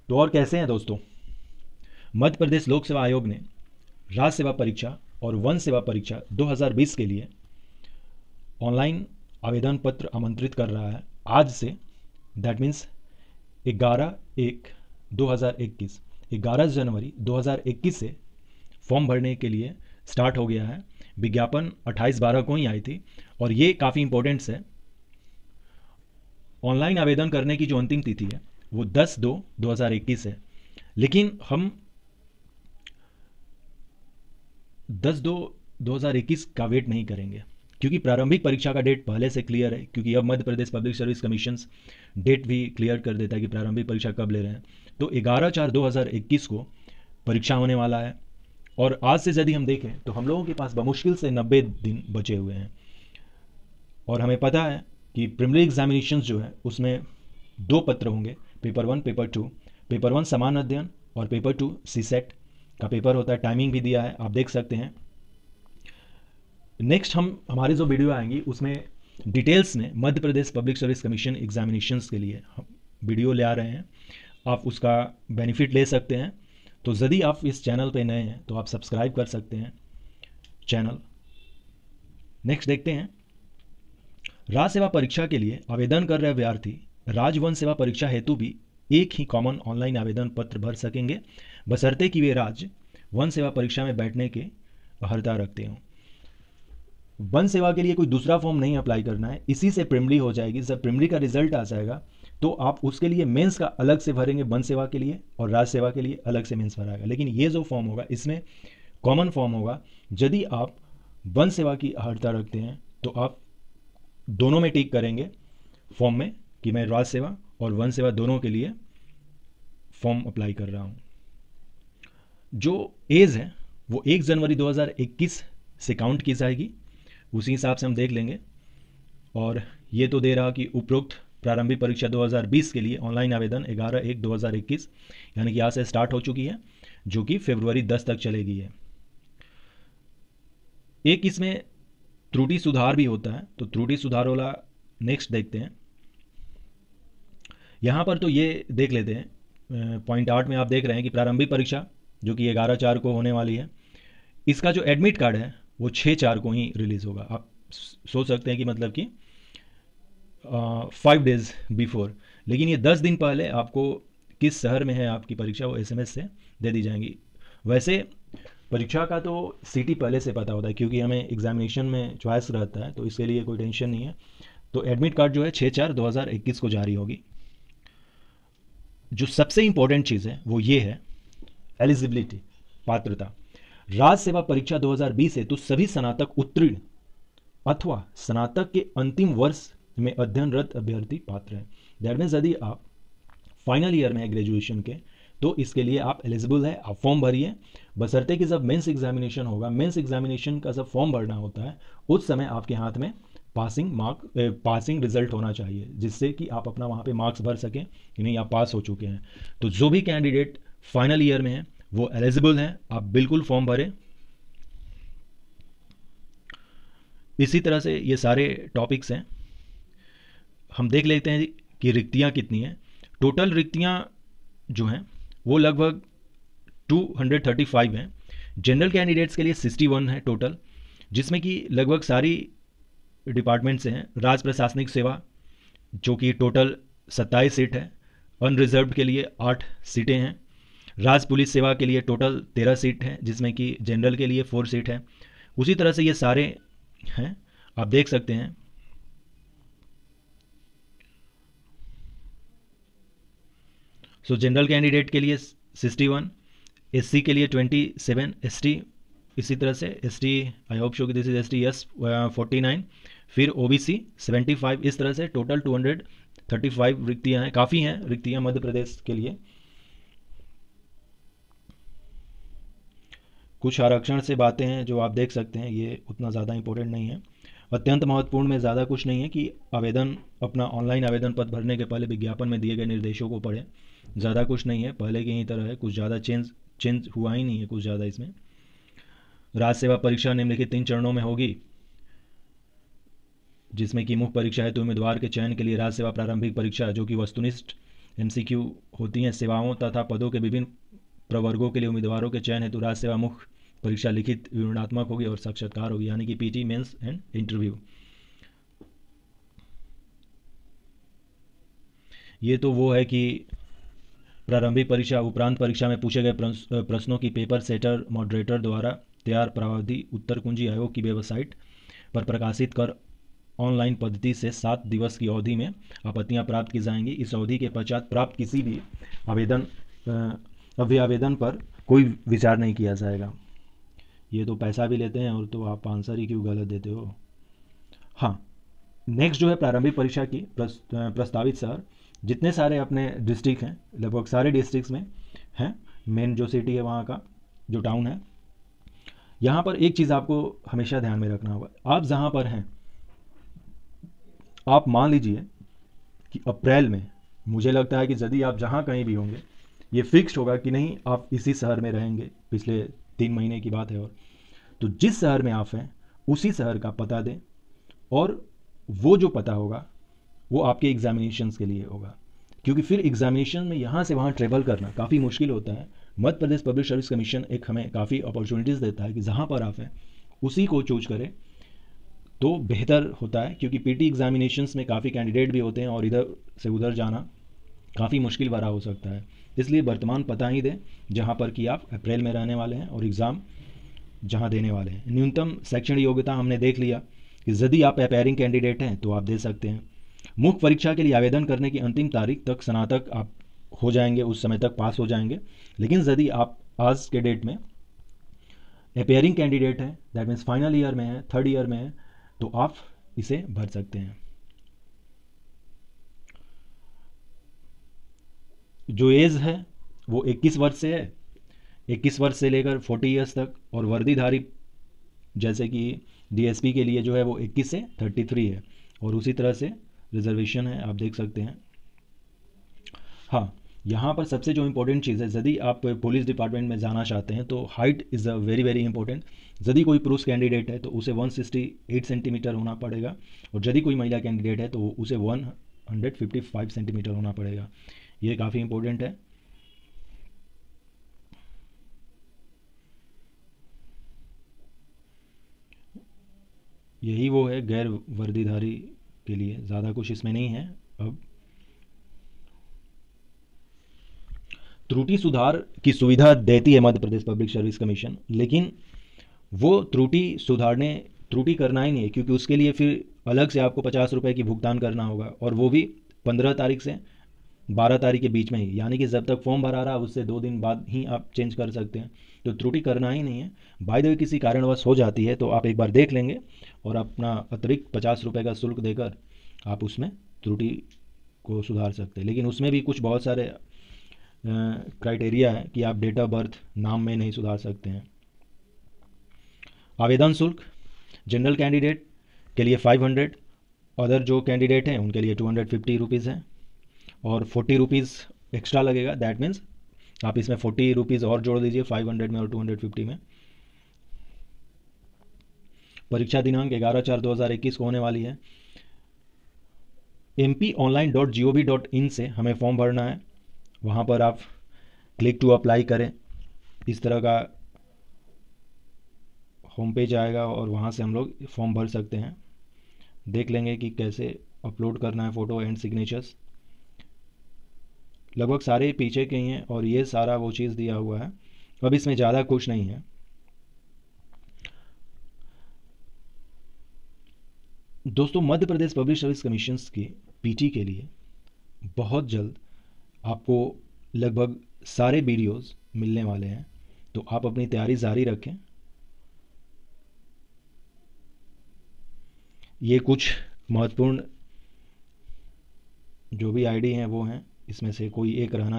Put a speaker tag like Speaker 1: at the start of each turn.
Speaker 1: तो और कैसे हैं दोस्तों? मध्य प्रदेश लोक सेवा आयोग ने राज्य सेवा परीक्षा और वन सेवा परीक्षा 2020 के लिए ऑनलाइन आवेदन पत्र आमंत्रित कर रहा है आज से। दैट मीन्स 11 जनवरी 2021 से फॉर्म भरने के लिए स्टार्ट हो गया है। विज्ञापन 28/12 को ही आई थी और ये काफ़ी इंपॉर्टेंट्स है। ऑनलाइन आवेदन करने की जो अंतिम तिथि है वो 10/2/2021 है, लेकिन हम 10/2/2021 का वेट नहीं करेंगे क्योंकि प्रारंभिक परीक्षा का डेट पहले से क्लियर है, क्योंकि अब Madhya Pradesh public service commission date भी क्लियर कर देता है कि प्रारंभिक परीक्षा कब ले रहे हैं। तो 11/4/2021 को परीक्षा होने वाला है और आज से यदि हम देखें तो हम लोगों के पास बमुश्किल से 90 दिन बचे हुए हैं। और हमें पता है कि प्रीलिमिनरी एग्जामिनेशंस जो है उसमें 2 पत्र होंगे, पेपर 1 पेपर 2। पेपर 1 समान अध्ययन और पेपर 2 सीसेट का पेपर होता है। टाइमिंग भी दिया है, आप देख सकते हैं। नेक्स्ट हमारी जो वीडियो आएंगी उसमें डिटेल्स में Madhya Pradesh public service commission examinations के लिए हम वीडियो ले आ रहे हैं, आप उसका बेनिफिट ले सकते हैं। तो यदि आप इस चैनल पे नए हैं तो आप सब्सक्राइब कर सकते हैं चैनल। नेक्स्ट देखते हैं, राज्य सेवा परीक्षा के लिए आवेदन कर रहे अभ्यर्थी राज्य वन सेवा परीक्षा हेतु भी एक ही कॉमन ऑनलाइन आवेदन पत्र भर सकेंगे, बशर्ते कि वे राज्य वन सेवा परीक्षा में बैठने के अर्हता रखते हों। वन सेवा के लिए कोई दूसरा फॉर्म नहीं अप्लाई करना है, इसी से प्रीलिमिनरी हो जाएगी। जब प्रीलिमिनरी का रिजल्ट आ जाएगा तो आप उसके लिए मेंस का अलग से भरेंगे वन सेवा के लिए, और राज्य सेवा के लिए अलग से मेंस भराएगा। लेकिन ये जो फॉर्म होगा इसमें कॉमन फॉर्म होगा। यदि आप वन सेवा की अर्हता रखते हैं तो आप दोनों में टिक करेंगे फॉर्म में कि मैं राज्य सेवा और वन सेवा दोनों के लिए फॉर्म अप्लाई कर रहा हूँ। जो एज है वो 1 जनवरी 2021 से काउंट की जाएगी, उसी हिसाब से हम देख लेंगे। और ये तो दे रहा कि उपरोक्त प्रारंभिक परीक्षा 2020 के लिए ऑनलाइन आवेदन 11/1/2021 यानी कि आज से स्टार्ट हो चुकी है, जो कि फरवरी 10 तक चलेगी है। एक इसमें त्रुटि सुधार भी होता है, तो त्रुटि सुधार वाला नेक्स्ट देखते हैं। यहाँ पर तो ये देख लेते हैं, पॉइंट 8 में आप देख रहे हैं कि प्रारंभिक परीक्षा जो कि 11/4 को होने वाली है, इसका जो एडमिट कार्ड है वो 6/4 को ही रिलीज़ होगा। आप सोच सकते हैं कि मतलब कि 5 डेज बिफोर, लेकिन ये 10 दिन पहले आपको किस शहर में है आपकी परीक्षा वो SMS से दे दी जाएंगी। वैसे परीक्षा का तो सिटी पहले से पता होता है क्योंकि हमें एग्जामिनेशन में चॉइस रहता है, तो इसके लिए कोई टेंशन नहीं है। तो एडमिट कार्ड जो है 6/4/2021 को जारी होगी। जो सबसे इंपॉर्टेंट चीज़ है वो ये है एलिजिबिलिटी, पात्रता। राज्य सेवा परीक्षा 2020 हेतु सभी स्नातक उत्तीर्ण अथवा स्नातक के अंतिम वर्ष में अध्ययनरत अभ्यर्थी पात्र हैं। दैट मीन्स यदि आप फाइनल ईयर में है ग्रेजुएशन के तो इसके लिए आप एलिजिबल है, आप फॉर्म भरिए। बशर्ते कि जब मेंस एग्जामिनेशन होगा, मेंस एग्जामिनेशन का जब फॉर्म भरना होता है उस समय आपके हाथ में पासिंग रिजल्ट होना चाहिए, जिससे कि आप अपना वहाँ पे मार्क्स भर सकें कि नहीं आप पास हो चुके हैं। तो जो भी कैंडिडेट फाइनल ईयर में है वो एलिजिबल हैं, आप बिल्कुल फॉर्म भरें। इसी तरह से ये सारे टॉपिक्स हैं। हम देख लेते हैं कि रिक्तियाँ कितनी हैं। टोटल रिक्तियाँ जो हैं वो लगभग 235 हैं। जनरल कैंडिडेट्स के लिए 61 है टोटल, जिसमें कि लगभग सारी डिपार्टमेंट से हैं। राज्य प्रशासनिक सेवा जो कि टोटल 27 सीट है, अनरिजर्व्ड के लिए 8 सीटें हैं। राज्य पुलिस सेवा के लिए टोटल 13 सीट है, जिसमें कि जनरल के लिए 4 सीट है। उसी तरह से ये सारे हैं, आप देख सकते हैं। सो जनरल कैंडिडेट के लिए 61, SC के लिए 27, ST इसी तरह से ST आई होप शो कि दिस इज ST यस 49, फिर OBC 75। इस तरह से टोटल 235 रिक्तियां हैं। काफ़ी हैं रिक्तियां मध्य प्रदेश के लिए। कुछ आरक्षण से बातें हैं जो आप देख सकते हैं, ये उतना ज़्यादा इंपॉर्टेंट नहीं है। अत्यंत महत्वपूर्ण में ज़्यादा कुछ नहीं है कि आवेदन अपना ऑनलाइन आवेदन पत्र भरने के पहले विज्ञापन में दिए गए निर्देशों को पढ़ें। ज़्यादा कुछ नहीं है, पहले की ही तरह है, कुछ ज़्यादा चेंज हुआ ही नहीं है कुछ ज़्यादा इसमें। राज्य सेवा परीक्षा निम्नलिखित 3 चरणों में होगी, जिसमें कि मुख्य परीक्षा हेतु उम्मीदवार के चयन के लिए राज्य सेवा प्रारंभिक परीक्षा जो कि वस्तुनिष्ठ MCQ होती हैं। सेवाओं तथा पदों के विभिन्न प्रवर्गों के लिए उम्मीदवारों के चयन हेतु राज्य सेवा मुख्य परीक्षा लिखित विवरणात्मक होगी और साक्षात्कार होगी, यानी कि PT, मेंस एंड इंटरव्यू। ये तो वो है कि प्रारंभिक परीक्षा उपरांत परीक्षा में पूछे गए प्रश्नों की पेपर सेटर मॉडरेटर द्वारा तैयार प्रावधानी उत्तर कुंजी आयोग की वेबसाइट पर प्रकाशित कर ऑनलाइन पद्धति से 7 दिवस की अवधि में आपत्तियां प्राप्त की जाएंगी। इस अवधि के पश्चात प्राप्त किसी भी अभ्यावेदन पर कोई विचार नहीं किया जाएगा। ये तो पैसा भी लेते हैं और तो आप आंसर ही क्यों गलत देते हो। हाँ, नेक्स्ट जो है प्रारंभिक परीक्षा की प्रस्तावित शहर, जितने सारे अपने डिस्ट्रिक्ट हैं, लगभग सारे डिस्ट्रिक्ट्स में हैं, मेन जो सिटी है वहाँ का जो टाउन है, यहाँ पर एक चीज़ आपको हमेशा ध्यान में रखना होगा। आप जहाँ पर हैं, आप मान लीजिए कि अप्रैल में, मुझे लगता है कि यदि आप जहाँ कहीं भी होंगे, ये फिक्स्ड होगा कि नहीं आप इसी शहर में रहेंगे, पिछले 3 महीने की बात है, और तो जिस शहर में आप हैं उसी शहर का पता दें, और वो जो पता होगा वो आपके एग्जामिनेशंस के लिए होगा, क्योंकि फिर एग्जामिनेशन में यहाँ से वहाँ ट्रेवल करना काफ़ी मुश्किल होता है। Madhya Pradesh public service commission एक हमें काफ़ी अपॉर्चुनिटीज़ देता है कि जहाँ पर आप हैं उसी को चूज करें तो बेहतर होता है, क्योंकि PT एग्जामिनेशंस में काफ़ी कैंडिडेट भी होते हैं और इधर से उधर जाना काफ़ी मुश्किल भरा हो सकता है। इसलिए वर्तमान पता ही दें जहाँ पर कि आप अप्रैल में रहने वाले हैं और एग्ज़ाम जहाँ देने वाले हैं। न्यूनतम शैक्षणिक योग्यता हमने देख लिया कि यदि आप अपेयरिंग कैंडिडेट हैं तो आप दे सकते हैं। मुख्य परीक्षा के लिए आवेदन करने की अंतिम तारीख तक स्नातक आप हो जाएंगे, उस समय तक पास हो जाएंगे। लेकिन यदि आप आज के डेट में अपेयरिंग कैंडिडेट हैं, दैट मीन्स फाइनल ईयर में है, 3rd ईयर में है, तो आप इसे भर सकते हैं। जो एज है वो 21 वर्ष से है, 21 वर्ष से लेकर 40 ईयर्स तक, और वर्दीधारी जैसे कि DSP के लिए जो है वो 21 से 33 है, और उसी तरह से रिजर्वेशन है, आप देख सकते हैं। हाँ, यहाँ पर सबसे जो इम्पोर्टेंट चीज़ है, यदि आप पुलिस डिपार्टमेंट में जाना चाहते हैं तो height is a very very important. यदि कोई पुरुष कैंडिडेट है तो उसे 168 सेंटीमीटर होना पड़ेगा, और यदि कोई महिला कैंडिडेट है तो उसे 155 सेंटीमीटर होना पड़ेगा। ये काफ़ी इंपॉर्टेंट है। यही वो है गैर वर्दीधारी के लिए, ज़्यादा कुछ इसमें नहीं है। अब त्रुटि सुधार की सुविधा देती है Madhya Pradesh public service commission, लेकिन वो त्रुटि करना ही नहीं है, क्योंकि उसके लिए फिर अलग से आपको 50 रुपये की भुगतान करना होगा, और वो भी 15 तारीख से 12 तारीख के बीच में ही, यानी कि जब तक फॉर्म भरा रहा उससे 2 दिन बाद ही आप चेंज कर सकते हैं। तो त्रुटि करना ही नहीं है। बाय द वे किसी कारणवश हो जाती है तो आप एक बार देख लेंगे और अपना अतिरिक्त 50 रुपये का शुल्क देकर आप उसमें त्रुटि को सुधार सकते हैं। लेकिन उसमें भी कुछ बहुत सारे क्राइटेरिया है कि आप डेट ऑफ बर्थ, नाम में नहीं सुधार सकते हैं। आवेदन शुल्क जनरल कैंडिडेट के लिए 500, अदर जो कैंडिडेट हैं उनके लिए 250 रुपीज़ है, और 40 रुपीज़ एक्स्ट्रा लगेगा। दैट मीन्स आप इसमें 40 रुपीज़ और जोड़ दीजिए 500 में और 250 में। परीक्षा दिनांक 11/4/2021 को होने वाली है। mponline.gov.in से हमें फॉर्म भरना है, वहाँ पर आप क्लिक टू अप्लाई करें, इस तरह का होम पेज आएगा और वहाँ से हम लोग फॉर्म भर सकते हैं। देख लेंगे कि कैसे अपलोड करना है फ़ोटो एंड सिग्नेचर्स। लगभग सारे पीछे के ही हैं और ये सारा वो चीज़ दिया हुआ है। अब इसमें ज़्यादा कुछ नहीं है। दोस्तों, Madhya Pradesh public service commission की PT के लिए बहुत जल्द आपको लगभग सारे वीडियोस मिलने वाले हैं, तो आप अपनी तैयारी जारी रखें। ये कुछ महत्वपूर्ण जो भी ID हैं वो हैं, इसमें से कोई एक रहना